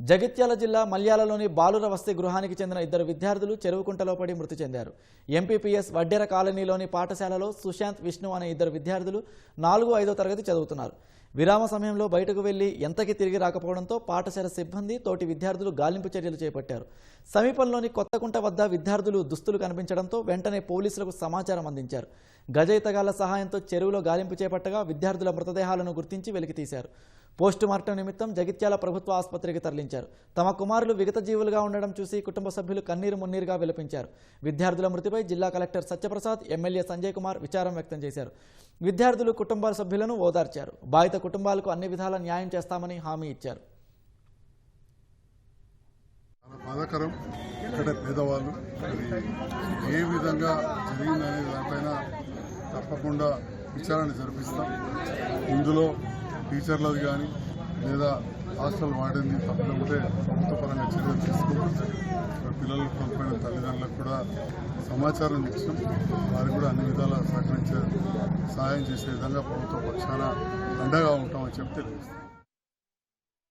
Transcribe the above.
జగిత్యాల జిల్లా మల్యాలలోని బాలుర వసతి గృహానికి చెందిన ఇద్దరు విద్యార్థులు చెరువుకుంటలో పడి మృతి చెందారు. ఎంపీపీఎస్ వడ్డెర కాలనీలోని పాఠశాలలో సుశాంత్, విష్ణు అనే ఇద్దరు విద్యార్థులు 4, 5వ తరగతి చదువుతున్నారు. విరామ సమయంలో బయటకు వెళ్లి ఎంతకీ తిరిగి రాకపోవడంతో పాఠశాల సిబ్బంది, తోటి విద్యార్థులు గాలింపు చర్యలు చేపట్టారు. సమీపంలోని కొత్తకుంట వద్ద విద్యార్థులు దుస్తులు కనిపించడంతో వెంటనే పోలీసులకు సమాచారం అందించారు. గజయితగాళ్ల సహాయంతో చెరువులో గాలింపు చేపట్టగా విద్యార్థుల మృతదేహాలను గుర్తించి వెలికితీశారు. పోస్టుమార్టం నిమిత్తం జగిత్యాల ప్రభుత్వ ఆసుపత్రికి తరలించారు. తమ కుమారులు విగత జీవులుగా ఉండడం చూసి కుటుంబ సభ్యులు కన్నీరు మున్నీరుగా విలపించారు. విద్యార్థుల మృతిపై జిల్లా కలెక్టర్ సత్యప్రసాద్, ఎమ్మెల్యే సంజయ్ కుమార్ విచారం వ్యక్తం చేశారు. విద్యార్థులు కుటుంబాల సభ్యులను ఓదార్చారు. బాధిత కుటుంబాలకు అన్ని విధాల న్యాయం చేస్తామని హామీ ఇచ్చారు. బాధాకరం. ఇక్కడ పేదవాళ్ళు ఏ విధంగా జరిగిందనే దానిపైన తప్పకుండా విచారణ జరిపిస్తాం. ఇందులో టీచర్లది కానీ లేదా హాస్టల్ వార్డెన్ది తప్పకుంటే ప్రభుత్వపరంగా చర్యలు తీసుకుంటాం. పిల్లలు కోల్పోయిన తల్లిదండ్రులకు కూడా సమాచారం ఇచ్చాం. వారికి కూడా అన్ని విధాలా సహాయం చేసే విధంగా ప్రభుత్వ పక్షాన అండగా ఉంటామని చెప్పి తెలియజేస్తాం.